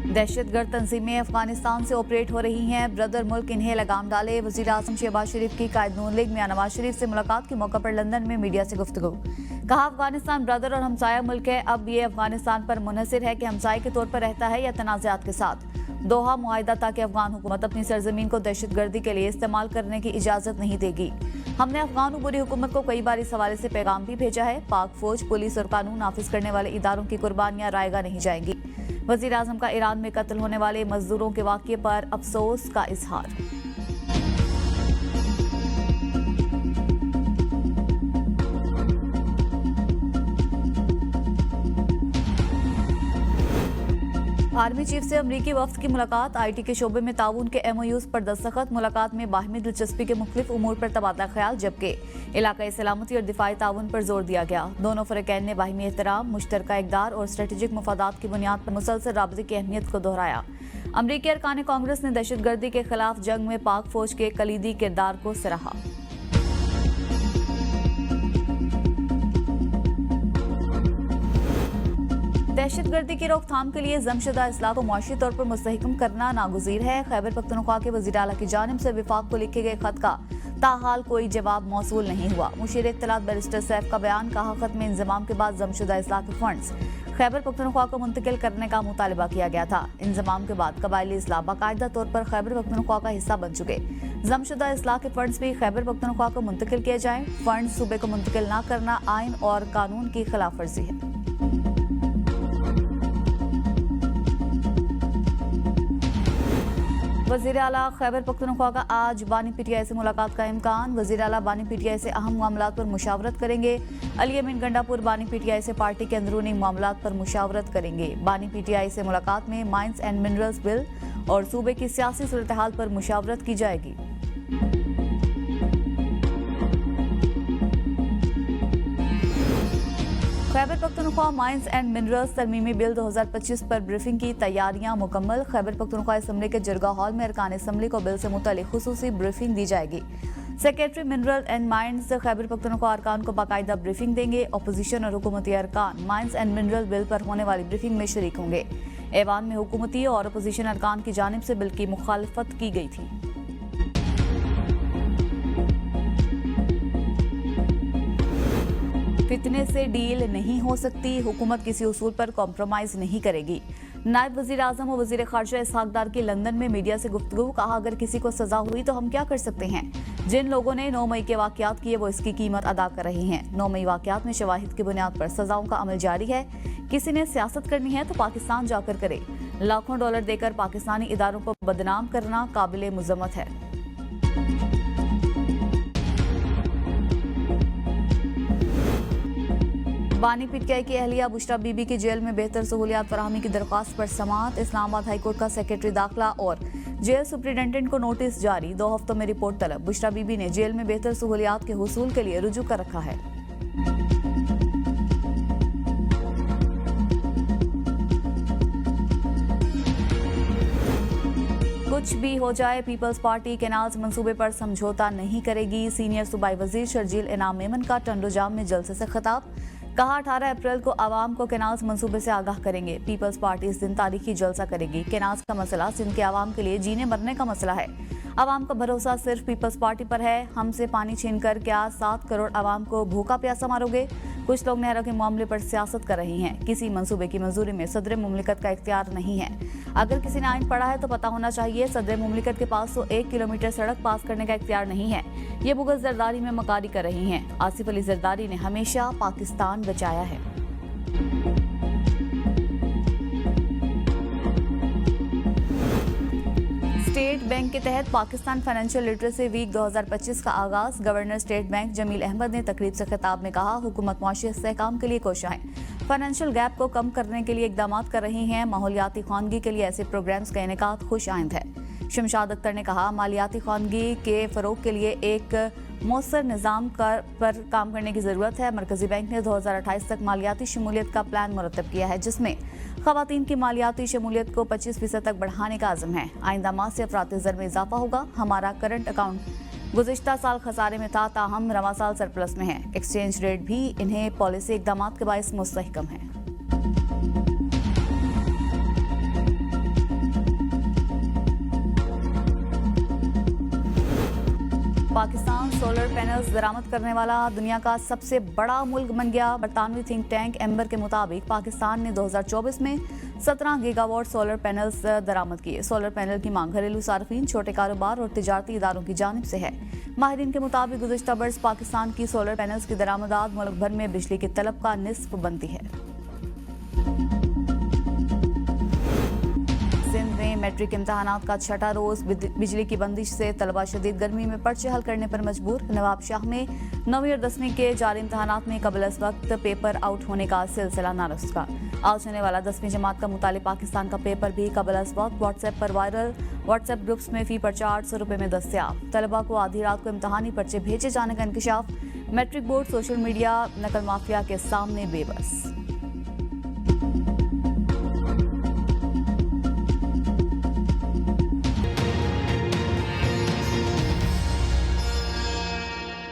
दहशतगर्द तंजीमें अफगानिस्तान से ऑपरेट हो रही हैं, ब्रदर मुल्क इन्हें लगाम डाले। वजीर आजम शहबाज शरीफ की कायद नून लीग मियां नवाज शरीफ से मुलाकात के मौके पर लंदन में मीडिया से गुफ्तगू। कहा, अफगानिस्तान ब्रदर और हमसाया मुल्क है, अब ये अफगानिस्तान पर मुनहसिर है कि हमसाये के तौर पर रहता है या तनाज़ात के साथ। दोहा मुआहिदा ताकि अफगान हुकूमत अपनी सरजमीन को दहशतगर्दी के लिए इस्तेमाल करने की इजाजत नहीं देगी। हमने अफगान बुरी हुकूमत को कई बार इस हवाले से पैगाम भी भेजा है। पाक फौज, पुलिस और कानून नाफिज करने वाले इदारों की कुर्बानियां रायगा नहीं जाएंगी। वजीर आजम का ईरान में कत्ल होने वाले मजदूरों के वाक़ये पर अफसोस का इजहार। आर्मी चीफ से अमरीकी वफ्द की मुलाकात। आई.टी के शोबे में ताउन के MOUs पर दस्तखत। मुलाकात में बाहमी दिलचस्पी के मुख्तलिफ उमूर पर तबादला ख्याल, जबकि इलाकाई सलामती और दिफाई ताउन पर जोर दिया गया। दोनों फरीकैन ने बाहमी एहतराम, मुश्तरका इक़दार और स्ट्रेटेजिक मफादात की बुनियाद पर मुसलसल राबते की अहमियत को दोहराया। अमरीकी अरकान कांग्रेस ने दहशतगर्दी के खिलाफ जंग में पाक फौज के कलीदी किरदार को सराहा। दहशतगर्दी की रोकथाम के लिए जमशुदा इस्लाह को मुआशी तौर पर मुस्तहकम करना नागुज़ीर है। खैबर पख्तूनख्वा के वज़ीर आला की जानिब से विफाक को लिखे गए खत का ताहाल कोई जवाब मौसूल नहीं हुआ। मुशीर इत्तलात बैरिस्टर सैफ का बयान। कहा, खत में इंजमाम के बाद जमशुदा इस्लाह के फंड्स खैबर पख्तूनख्वा को मुंतकिल करने का मुतालबा किया गया था। इंजमाम के बाद कबायली इस्लाह बाकायदा तौर पर खैबर पख्तूनख्वा का हिस्सा बन चुके। जमशुदा इस्लाह के फंड्स भी खैबर पख्तूनख्वा को मुंतकिल किए जाएं। फंड्स सूबे को मुंतकिल न करना आइन और कानून की खिलाफ वर्जी है। वज़ीर आला खैबर पख्तूनख्वा का आज बानी PTI से मुलाकात का इम्कान। वज़ीर आला बानी PTI से अहम मामलात पर मुशावरत करेंगे। अली अमीन गंडापुर बानी PTI से पार्टी के अंदरूनी मामलात पर मुशावरत करेंगे। बानी PTI से मुलाकात में माइंस एंड मिनरल्स बिल और सूबे की सियासी सूरत हाल पर मुशावरत की जाएगी। Khyber Pakhtunkhwa mines and minerals तरमीमी बिल 2025 पर ब्रीफिंग की तैयारियां मुकम्मल। खैबर पख्तूनख्वा असम्बली के जरगा हॉल में अरकान असम्बली को बिल से मुतालिक खुसूसी ब्रीफिंग दी जाएगी। Secretary mineral and mines Khyber Pakhtunkhwa अरकान को बाकायदा ब्रीफिंग देंगे। अपोजिशन और हुकूमती अरकान माइंस एंड मिनरल बिल पर होने वाली ब्रीफिंग में शरीक होंगे। ऐवान में हुकूमती और अपोजिशन अरकान की जानिब से बिल की मुखालफत की गई थी। फितने से डील नहीं हो सकती, हुकूमत किसी उसूल पर कॉम्प्रोमाइज नहीं करेगी। नायब वजीर आजम और वजीर खारजा इसहाक डार की लंदन में मीडिया से गुफ्तगू। कहा, अगर किसी को सजा हुई तो हम क्या कर सकते हैं। जिन लोगों ने 9 मई के वाकयात किए वो इसकी कीमत अदा कर रहे हैं। 9 मई वाकयात में शवाहिद की बुनियाद पर सजाओं का अमल जारी है। किसी ने सियासत करनी है तो पाकिस्तान जाकर करे। लाखों डॉलर देकर पाकिस्तानी इदारों को बदनाम करना काबिल मुज़म्मत है। बानी PTI की अहलिया बुशरा बीबी की जेल में बेहतर सहूलियात फराहमी की दरख्वास्त पर समाअत। इस्लामाबाद हाईकोर्ट का सेक्रेटरी दाखिला और जेल सुप्रिंटेंडेंट को नोटिस जारी। 2 हफ्तों में रिपोर्ट तलब। बुशरा बीबी ने जेल में बेहतर सहूलियात के हुसूल के लिए रुजू कर रखा है। कुछ भी हो जाए, पीपल्स पार्टी कैनाल्स मंसूबे पर समझौता नहीं करेगी। सीनियर सूबाई वजीर शर्जील इनाम मेमन का टंडोजाम में जलसे से खिताब। कहा, 18 अप्रैल को आवाम को कैनाल्स मंसूबे से आगाह करेंगे। पीपल्स पार्टी इस दिन तारीखी जलसा करेगी। कैनाल्स का मसला सिंध के आवाम के लिए जीने मरने का मसला है। आवाम का भरोसा सिर्फ पीपल्स पार्टी पर है। हमसे पानी छीनकर क्या 7 करोड़ आवाम को भूखा प्यासा मारोगे। कुछ लोग नहरों के मामले पर सियासत कर रहे हैं। किसी मंसूबे की मंजूरी में सदर मुमलिकत का इख्तियार नहीं है। अगर किसी ने आइन पढ़ा है तो पता होना चाहिए, सदर मुमलिकत के पास तो 1 किलोमीटर सड़क पास करने का इख्तियार नहीं है। ये मुग़ल जरदारी में मकारी कर रही हैं। आसिफ अली जरदारी ने हमेशा पाकिस्तान बचाया है। स्टेट बैंक के तहत पाकिस्तान फाइनेंशियल लिटरेसी वीक 2025 का आगाज। Governor state bank Jameel Ahmad ने तकरीब से खिताब में कहा, हुकूमत मुआशी इस्तेहकाम के लिए कोशिश है। फाइनेंशियल गैप को कम करने के लिए इकदाम कर रही हैं। माहौलियाती खानगी के लिए ऐसे प्रोग्राम्स का इनेकाद खुश आइंद है। शमशाद अख्तर ने कहा, मालियाती खानगी के फ़रोग के लिए एक मौसर निज़ाम पर काम करने की ज़रूरत है। मरकज़ी बैंक ने 2028 तक मालियाती शमूलियत का प्लान मुरतब किया है, जिसमें ख़वातीन की मालियाती शमूलियत को 25% तक बढ़ाने का आज़म है। आइंदा माह से अफराती ज़र में इजाफा होगा। हमारा करंट अकाउंट गुज़िश्ता साल खसारे में था, ताहम रवा साल सरप्लस में है। एक्सचेंज रेट भी इन्हें पॉलिसी इक़दामात के बायस मुस्तहकम है। पाकिस्तान सोलर पैनल्स दरामद करने वाला दुनिया का सबसे बड़ा मुल्क बन गया। बरतानवी थिंक टैंक एम्बर के मुताबिक पाकिस्तान ने 2024 में 17 गीगावाट सोलर पैनल्स दरामद किए। सोलर पैनल की मांग घरेलू सार्फिन, छोटे कारोबार और तिजारती इदारों की जानिब से है। माहिरीन के मुताबिक गुज़िश्ता बरस पाकिस्तान की सोलर पैनल्स की दरामदात मुल्क भर में बिजली की तलब का निस्फ बनती है। सिंध में मैट्रिक इम्तहानात का छठा रोज बिजली की बंदिश से तलबा शदीद गर्मी में पर्चे हल करने पर मजबूर। नवाब शाह में 9वीं और 10वीं के जारी इम्तहानात में कबल अज वक्त पेपर आउट होने का सिलसिला नारस्ता। आज होने वाला 10वीं जमात का मुतालिब पाकिस्तान का पेपर भी कबल अज वक्त व्हाट्सएप पर वायरल। व्हाट्सएप ग्रुप्स में फी पर्चा 800 रुपये में दस्तियाब। तलबा को आधी रात को इम्तहानी पर्चे भेजे जाने का इंकशाफ। मैट्रिक बोर्ड सोशल मीडिया नकल माफिया के सामने बेबस।